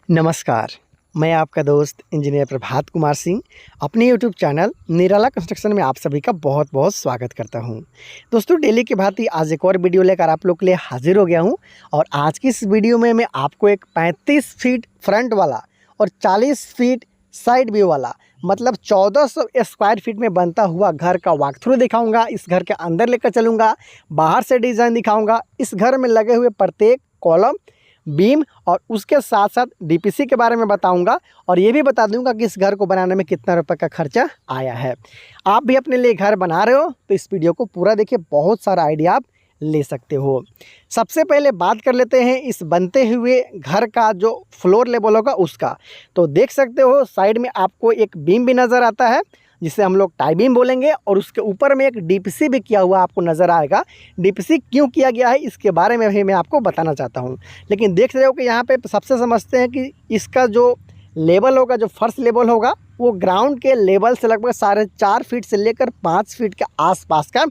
नमस्कार, मैं आपका दोस्त इंजीनियर प्रभात कुमार सिंह अपने यूट्यूब चैनल निराला कंस्ट्रक्शन में आप सभी का बहुत बहुत स्वागत करता हूं। दोस्तों, डेली की भांति आज एक और वीडियो लेकर आप लोग के लिए हाजिर हो गया हूं और आज की इस वीडियो में मैं आपको एक 35 फीट फ्रंट वाला और 40 फीट साइड व्यू वाला मतलब 1400 स्क्वायर फीट में बनता हुआ घर का वॉक थ्रू दिखाऊँगा। इस घर के अंदर लेकर चलूँगा, बाहर से डिज़ाइन दिखाऊँगा, इस घर में लगे हुए प्रत्येक कॉलम, बीम और उसके साथ साथ डीपीसी के बारे में बताऊंगा और ये भी बता दूंगा कि इस घर को बनाने में कितना रुपए का खर्चा आया है। आप भी अपने लिए घर बना रहे हो तो इस वीडियो को पूरा देखिए, बहुत सारा आइडिया आप ले सकते हो। सबसे पहले बात कर लेते हैं इस बनते हुए घर का जो फ्लोर लेवल होगा उसका। तो देख सकते हो साइड में आपको एक बीम भी नज़र आता है जिसे हम लोग टाई बीम बोलेंगे और उसके ऊपर में एक डीपीसी भी किया हुआ आपको नज़र आएगा। डीपीसी क्यों किया गया है इसके बारे में भी मैं आपको बताना चाहता हूं। लेकिन देख रहे हो कि यहाँ पे सबसे समझते हैं कि इसका जो लेवल होगा, जो फर्स्ट लेवल होगा, वो ग्राउंड के लेवल से लगभग 4.5 फीट से लेकर 5 फीट के आसपास का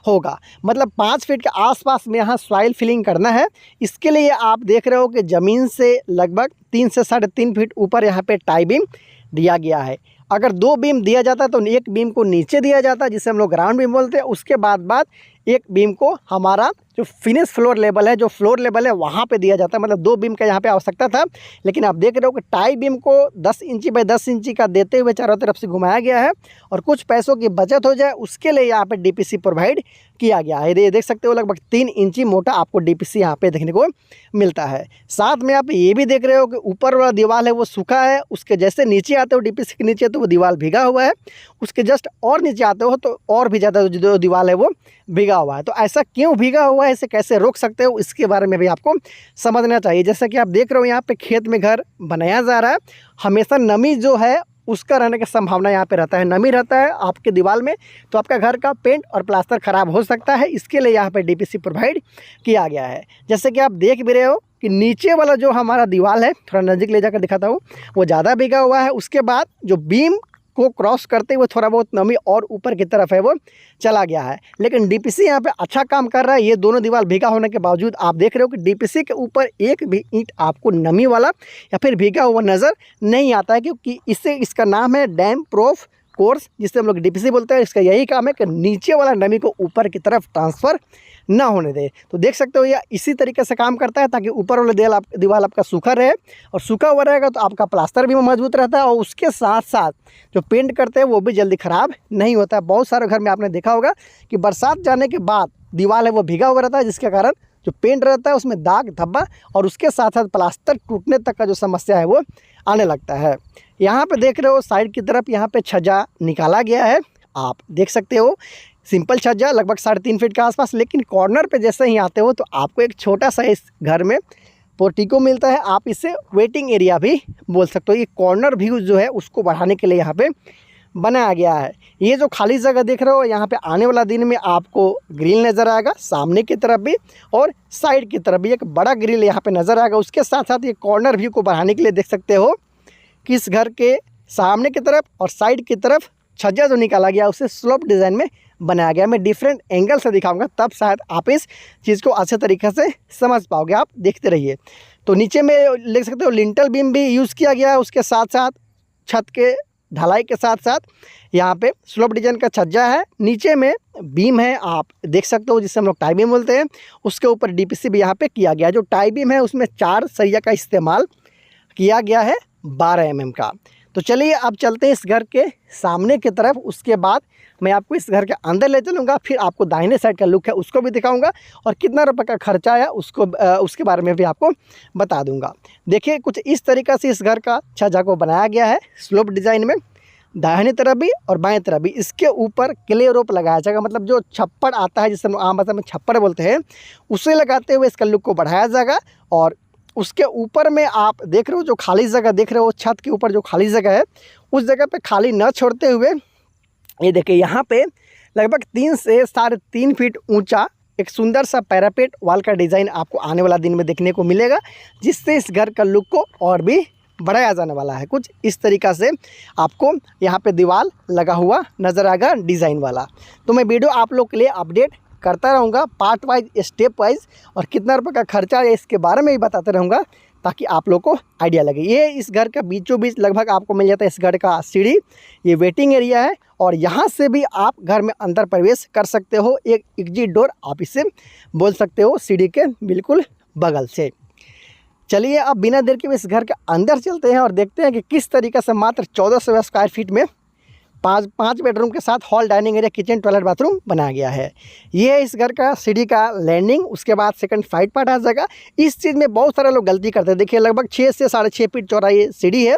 होगा। मतलब 5 फीट के आसपास में यहाँ सॉइल फिलिंग करना है। इसके लिए आप देख रहे हो कि ज़मीन से लगभग 3 से 3.5 फीट ऊपर यहाँ पे टाई बीम दिया गया है। अगर 2 बीम दिया जाता तो एक बीम को नीचे दिया जाता जिसे हम लोग ग्राउंड बीम बोलते हैं। उसके बाद एक बीम को हमारा जो फिनिश फ्लोर लेवल है, जो फ्लोर लेवल है वहाँ पे दिया जाता है। मतलब 2 बीम का यहाँ पे आवश्यकता था, लेकिन आप देख रहे हो कि टाई बीम को 10 इंची बाई 10 इंची का देते हुए चारों तरफ से घुमाया गया है और कुछ पैसों की बचत हो जाए उसके लिए यहाँ पे डीपीसी प्रोवाइड किया गया है। ये देख सकते हो लगभग 3 इंची मोटा आपको डीपीसी यहाँ पे देखने को मिलता है। साथ में आप ये भी देख रहे हो कि ऊपर वाला दीवार है वो सूखा है, उसके जैसे नीचे आते हो डीपीसी के नीचे तो वो दीवार भीगा हुआ है, उसके जस्ट और नीचे आते हो तो और भी ज़्यादा जो दीवार है वो भीगा हुआ है। तो ऐसा क्यों भीगा हुआ है, इसे कैसे रोक सकते हो, इसके बारे में भी आपको समझना चाहिए। जैसा कि आप देख रहे हो यहाँ पे खेत में घर बनाया जा रहा है, हमेशा नमी जो है उसका रहने की संभावना यहाँ पे रहता है। नमी रहता है आपके दीवार में तो आपका घर का पेंट और प्लास्टर ख़राब हो सकता है। इसके लिए यहाँ पे डीपीसी प्रोवाइड किया गया है। जैसे कि आप देख भी रहे हो कि नीचे वाला जो हमारा दीवार है, थोड़ा नज़दीक ले जाकर दिखाता हूँ, वो ज़्यादा भीगा हुआ है। उसके बाद जो बीम को क्रॉस करते हुए थोड़ा बहुत नमी और ऊपर की तरफ है वो चला गया है। लेकिन डीपीसी यहाँ पे अच्छा काम कर रहा है। ये दोनों दीवार भीगा होने के बावजूद आप देख रहे हो कि डीपीसी के ऊपर एक भी ईंट आपको नमी वाला या फिर भीगा हुआ नज़र नहीं आता है, क्योंकि इसका नाम है डैम प्रूफ कोर्स, जिसे हम लोग डीपीसी बोलते हैं। इसका यही काम है कि नीचे वाला नमी को ऊपर की तरफ ट्रांसफ़र ना होने दे। तो देख सकते हो यह इसी तरीके से काम करता है ताकि ऊपर वाला दीवार आपका सूखा रहे, और सूखा हुआ रहेगा तो आपका प्लास्टर भी मजबूत रहता है और उसके साथ साथ जो पेंट करते हैं वो भी जल्दी ख़राब नहीं होता है। बहुत सारे घर में आपने देखा होगा कि बरसात जाने के बाद दीवार है वो भीगा हुआ रहता है, जिसके कारण जो पेंट रहता है उसमें दाग धब्बा और उसके साथ साथ प्लास्टर टूटने तक का जो समस्या है वो आने लगता है। यहाँ पे देख रहे हो साइड की तरफ यहाँ पे छज्जा निकाला गया है, आप देख सकते हो। सिंपल छज्जा लगभग 3.5 फीट के आसपास, लेकिन कॉर्नर पे जैसे ही आते हो तो आपको एक छोटा सा इस घर में पोर्टिको मिलता है। आप इसे वेटिंग एरिया भी बोल सकते हो। ये कॉर्नर व्यू जो है उसको बढ़ाने के लिए यहाँ पे बनाया गया है। ये जो खाली जगह देख रहे हो, यहाँ पे आने वाला दिन में आपको ग्रिल नज़र आएगा, सामने की तरफ भी और साइड की तरफ भी एक बड़ा ग्रिल यहाँ पे नज़र आएगा। उसके साथ साथ ये कॉर्नर व्यू को बढ़ाने के लिए देख सकते हो कि इस घर के सामने की तरफ और साइड की तरफ छज्जा जो निकाला गया उसे स्लोप डिज़ाइन में बनाया गया। मैं डिफरेंट एंगल से दिखाऊंगा, तब शायद आप इस चीज़ को अच्छे तरीके से समझ पाओगे। आप देखते रहिए। तो नीचे में देख सकते हो लिंटल बीम भी यूज़ किया गया है। उसके साथ साथ छत के ढलाई के साथ साथ यहाँ पे स्लोप डिजाइन का छज्जा है, नीचे में बीम है आप देख सकते हो, जिसे हम लोग टाई बीम बोलते हैं। उसके ऊपर डीपीसी भी यहाँ पे किया गया। जो टाई बीम है उसमें 4 सरिया का इस्तेमाल किया गया है 12 mm का। तो चलिए अब चलते हैं इस घर के सामने की तरफ। उसके बाद मैं आपको इस घर के अंदर ले चलूँगा, फिर आपको दाहिने साइड का लुक है उसको भी दिखाऊंगा और कितना रुपए का खर्चा आया उसके बारे में भी आपको बता दूंगा। देखिए कुछ इस तरीक़े से इस घर का छज्जा को बनाया गया है स्लोप डिज़ाइन में, दाहिने तरफ भी और बाएं तरफ भी। इसके ऊपर क्ले रोप लगाया जाएगा, मतलब जो छप्पड़ आता है जिसे हम आम भाषा में छप्पड़ बोलते हैं, उसे लगाते हुए इसका लुक को बढ़ाया जाएगा। और उसके ऊपर में आप देख रहे हो जो खाली जगह देख रहे हो, छत के ऊपर जो खाली जगह है उस जगह पे खाली न छोड़ते हुए ये देखिए यहाँ पे लगभग 3 से 3.5 फीट ऊंचा एक सुंदर सा पैरापेट वाल का डिज़ाइन आपको आने वाला दिन में देखने को मिलेगा, जिससे इस घर का लुक को और भी बढ़ाया जाने वाला है। कुछ इस तरीक़ा से आपको यहाँ पे दीवार लगा हुआ नज़र आएगा डिज़ाइन वाला। तो मैं वीडियो आप लोग के लिए अपडेट करता रहूँगा पार्ट वाइज, स्टेप वाइज, और कितना रुपये का खर्चा है इसके बारे में भी बताते रहूँगा, ताकि आप लोग को आइडिया लगे। ये इस घर का बीचों बीच लगभग आपको मिल जाता है इस घर का सीढ़ी। ये वेटिंग एरिया है और यहाँ से भी आप घर में अंदर प्रवेश कर सकते हो। एक एग्जिट डोर आप इसे बोल सकते हो सीढ़ी के बिल्कुल बगल से। चलिए अब बिना देर के इस घर के अंदर चलते हैं और देखते हैं कि किस तरीके से मात्र 1400 स्क्वायर फीट में पाँच बेडरूम के साथ hall, dining area, kitchen, toilet, bathroom बनाया गया है। ये है इस घर का सीढ़ी का लैंडिंग। उसके बाद सेकंड फ्लाइट पार्ट आ जाएगा। इस चीज़ में बहुत सारे लोग गलती करते हैं। देखिए लगभग 6 से 6.5 फीट चौड़ा ये सीढ़ी है।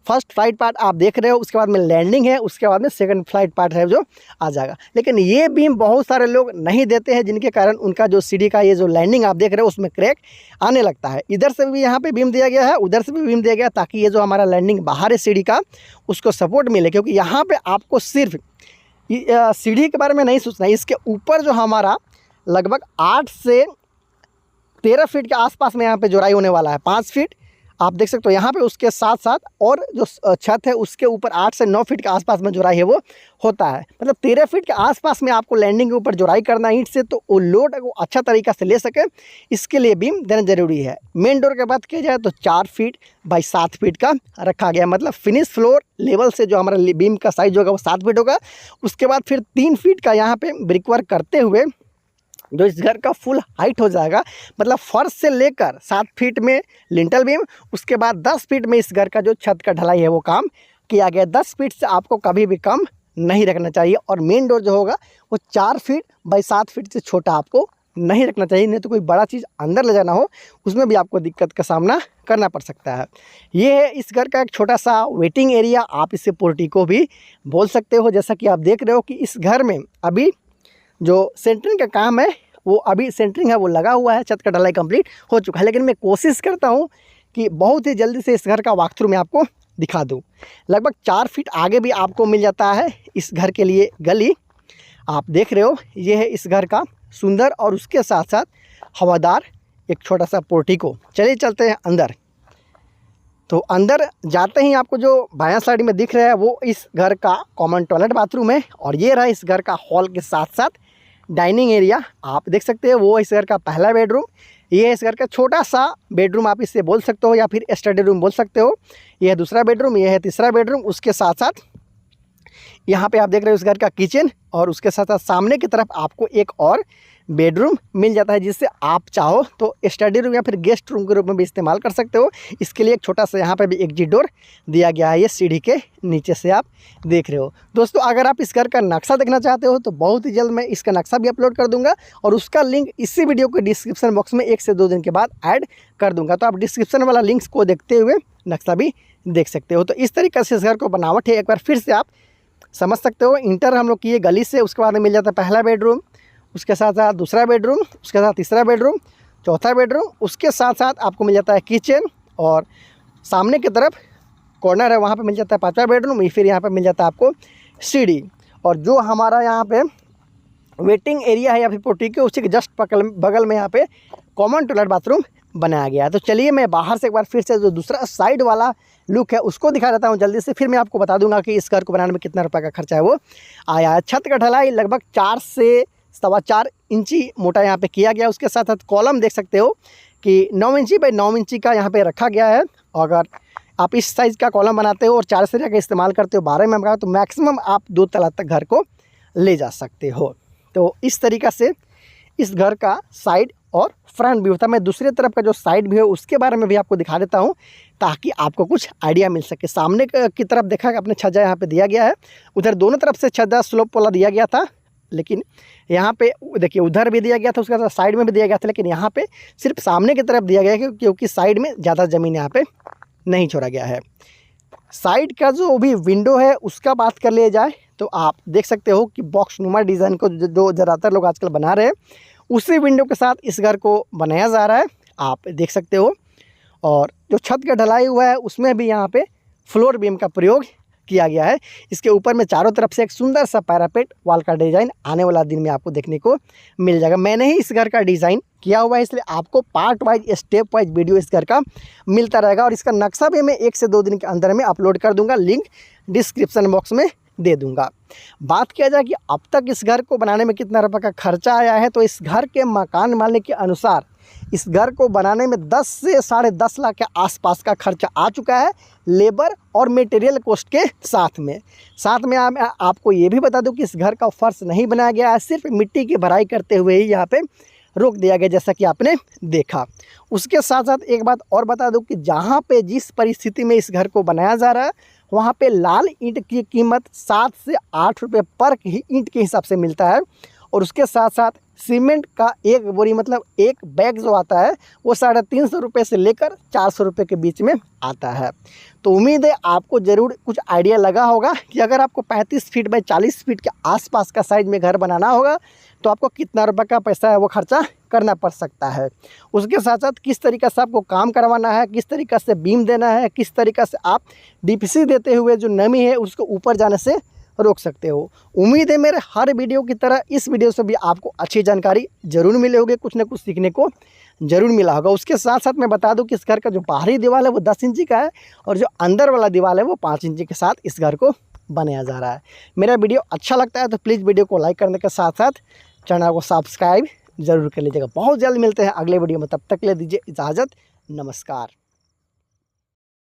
फर्स्ट फ्लाइट पार्ट आप देख रहे हो, उसके बाद में लैंडिंग है, उसके बाद में सेकंड फ्लाइट पार्ट है जो आ जाएगा। लेकिन ये बीम बहुत सारे लोग नहीं देते हैं, जिनके कारण उनका जो सीढ़ी का ये जो लैंडिंग आप देख रहे हो उसमें क्रैक आने लगता है। इधर से भी यहाँ पे बीम दिया गया है, उधर से भी बीम दिया गया, ताकि ये जो हमारा लैंडिंग बाहर है सीढ़ी का उसको सपोर्ट मिले। क्योंकि यहाँ पर आपको सिर्फ सीढ़ी के बारे में नहीं सोचना है, इसके ऊपर जो हमारा लगभग 8 से 13 फीट के आसपास में यहाँ पे जोड़ाई होने वाला है। 5 फीट आप देख सकते हो यहाँ पे, उसके साथ साथ और जो छत है उसके ऊपर 8 से 9 फीट के आसपास में जोड़ाई है वो होता है। मतलब 13 फीट के आसपास में आपको लैंडिंग के ऊपर जोड़ाई करना है ईंट से, तो वो लोड को अच्छा तरीक़ा से ले सके, इसके लिए बीम देना ज़रूरी है। मेन डोर की बात की जाए तो 4 फीट बाई 7 फीट का रखा गया। मतलब फिनिश फ्लोर लेवल से जो हमारा बीम का साइज होगा वो 7 फीट होगा। उसके बाद फिर 3 फीट का यहाँ पर ब्रिकवर्क करते हुए जो इस घर का फुल हाइट हो जाएगा। मतलब फर्श से लेकर 7 फीट में लिंटल बीम, उसके बाद 10 फीट में इस घर का जो छत का ढलाई है वो काम किया गया। 10 फीट से आपको कभी भी कम नहीं रखना चाहिए। और मेन डोर जो होगा वो 4 फीट बाई 7 फीट से छोटा आपको नहीं रखना चाहिए, नहीं तो कोई बड़ा चीज़ अंदर ले जाना हो उसमें भी आपको दिक्कत का सामना करना पड़ सकता है। ये है इस घर का एक छोटा सा वेटिंग एरिया, आप इसे पोर्टिको भी बोल सकते हो। जैसा कि आप देख रहे हो कि इस घर में अभी जो सेंटरिंग का काम है वो अभी सेंटरिंग है वो लगा हुआ है, छत का ढलाई कंप्लीट हो चुका है। लेकिन मैं कोशिश करता हूँ कि बहुत ही जल्दी से इस घर का वॉकथ्रू मैं आपको दिखा दूँ। लगभग 4 फीट आगे भी आपको मिल जाता है इस घर के लिए गली। आप देख रहे हो ये है इस घर का सुंदर और उसके साथ साथ हवादार एक छोटा सा पोर्टिको। चलिए चलते हैं अंदर। तो अंदर जाते ही आपको जो बायां साइड में दिख रहा है वो इस घर का कॉमन टॉयलेट बाथरूम है। और ये रहा इस घर का हॉल के साथ साथ डाइनिंग एरिया, आप देख सकते हैं। वो इस घर का पहला बेडरूम, ये है इस घर का छोटा सा बेडरूम आप इससे बोल सकते हो, या फिर स्टडी रूम बोल सकते हो। ये है दूसरा बेडरूम, ये है तीसरा बेडरूम। उसके साथ साथ यहाँ पे आप देख रहे हो इस घर का किचन, और उसके साथ साथ सामने की तरफ आपको एक और बेडरूम मिल जाता है, जिससे आप चाहो तो स्टडी रूम या फिर गेस्ट रूम के रूप में भी इस्तेमाल कर सकते हो। इसके लिए एक छोटा सा यहाँ पे भी एग्जिट डोर दिया गया है, ये सीढ़ी के नीचे से आप देख रहे हो। दोस्तों अगर आप इस घर का नक्शा देखना चाहते हो तो बहुत ही जल्द मैं इसका नक्शा भी अपलोड कर दूंगा, और उसका लिंक इसी वीडियो के डिस्क्रिप्शन बॉक्स में 1 से 2 दिन के बाद ऐड कर दूँगा। तो आप डिस्क्रिप्शन वाला लिंक्स को देखते हुए नक्शा भी देख सकते हो। तो इस तरीके से इस घर को बनावट है, एक बार फिर से आप समझ सकते हो। इंटर हम लोग किए गली से, उसके बाद में मिल जाता है पहला बेडरूम, उसके साथ साथ दूसरा बेडरूम, उसके साथ तीसरा बेडरूम, चौथा बेडरूम, उसके साथ साथ आपको मिल जाता है किचन, और सामने की तरफ कॉर्नर है वहाँ पे मिल जाता है 5वां बेडरूम। फिर यहाँ पे मिल जाता है आपको सीढ़ी, और जो हमारा यहाँ पे वेटिंग एरिया है या फिर पोर्टिको उसी के जस्ट बगल में यहाँ पे कॉमन टॉयलेट बाथरूम बनाया गया है। तो चलिए मैं बाहर से एक बार फिर से जो दूसरा साइड वाला लुक है उसको दिखा देता हूँ जल्दी से, फिर मैं आपको बता दूंगा कि इस घर को बनाने में कितना रुपये का खर्चा है वो आया है। छत का ढलाई लगभग 4 से 4.25 इंची मोटा यहाँ पे किया गया। उसके साथ साथ कॉलम देख सकते हो कि 9 इंची बाई 9 इंची का यहाँ पे रखा गया है। अगर आप इस साइज़ का कॉलम बनाते हो और 4 सरिया का इस्तेमाल करते हो 12 mm का, तो मैक्सिमम आप 2 तला तक घर को ले जा सकते हो। तो इस तरीक़ा से इस घर का साइड और फ्रंट भी होता है। मैं दूसरी तरफ का जो साइड भी है उसके बारे में भी आपको दिखा देता हूँ, ताकि आपको कुछ आइडिया मिल सके। सामने की तरफ देखा कि अपने छज्जा यहाँ पे दिया गया है, उधर दोनों तरफ से छज्जा स्लोप वाला दिया गया था, लेकिन यहाँ पे देखिए उधर भी दिया गया था, उसके साथ साइड में भी दिया गया था, लेकिन यहाँ पे सिर्फ सामने की तरफ दिया गया है क्योंकि साइड में ज़्यादा ज़मीन यहाँ पे नहीं छोड़ा गया है। साइड का जो भी विंडो है उसका बात कर लिया जाए तो आप देख सकते हो कि बॉक्स नुमा डिज़ाइन को जो ज़्यादातर लोग आजकल बना रहे हैं उसी विंडो के साथ इस घर को बनाया जा रहा है, आप देख सकते हो। और जो छत का ढलाई हुआ है उसमें भी यहाँ पे फ्लोर बीम का प्रयोग किया गया है। इसके ऊपर में चारों तरफ से एक सुंदर सा पैरापेट वाल का डिज़ाइन आने वाला दिन में आपको देखने को मिल जाएगा। मैंने ही इस घर का डिज़ाइन किया हुआ है, इसलिए आपको part wise step wise video इस घर का मिलता रहेगा, और इसका नक्शा भी मैं 1 से 2 दिन के अंदर में अपलोड कर दूंगा, लिंक डिस्क्रिप्शन बॉक्स में दे दूंगा। बात किया जाए कि अब तक इस घर को बनाने में कितना रुपये का खर्चा आया है, तो इस घर के मकान मालिक के अनुसार इस घर को बनाने में 10 से 10.5 लाख के आसपास का खर्चा आ चुका है, लेबर और मटेरियल कॉस्ट के साथ में। आपको ये भी बता दूं कि इस घर का फर्श नहीं बनाया गया है, सिर्फ मिट्टी की भराई करते हुए ही यहाँ पे रोक दिया गया, जैसा कि आपने देखा। उसके साथ साथ एक बात और बता दूं कि जहाँ पे जिस परिस्थिति में इस घर को बनाया जा रहा है, वहाँ पे लाल ईंट की कीमत 7 से 8 रुपये पर ईंट के हिसाब से मिलता है। और उसके साथ साथ सीमेंट का एक बोरी मतलब एक बैग जो आता है वो 350 रुपये से लेकर 400 रुपये के बीच में आता है। तो उम्मीद है आपको ज़रूर कुछ आइडिया लगा होगा कि अगर आपको 35 फीट बाई 40 फीट के आसपास का साइज में घर बनाना होगा तो आपको कितना रुपये का पैसा है वो खर्चा करना पड़ सकता है। उसके साथ साथ किस तरीक़े से आपको काम करवाना है, किस तरीक़े से बीम देना है, किस तरीक़े से आप डीपीसी देते हुए जो नमी है उसको ऊपर जाने से रोक सकते हो। उम्मीद है मेरे हर वीडियो की तरह इस वीडियो से भी आपको अच्छी जानकारी ज़रूर मिले होगी, कुछ ना कुछ सीखने को ज़रूर मिला होगा। उसके साथ साथ मैं बता दूं कि इस घर का जो बाहरी दीवार है वो 10 इंची का है और जो अंदर वाला दीवार है वो 5 इंची के साथ इस घर को बनाया जा रहा है। मेरा वीडियो अच्छा लगता है तो प्लीज़ वीडियो को लाइक करने के साथ साथ चैनल को सब्सक्राइब ज़रूर कर लीजिएगा। बहुत जल्द मिलते हैं अगले वीडियो में, तब तक ले दीजिए इजाज़त। नमस्कार।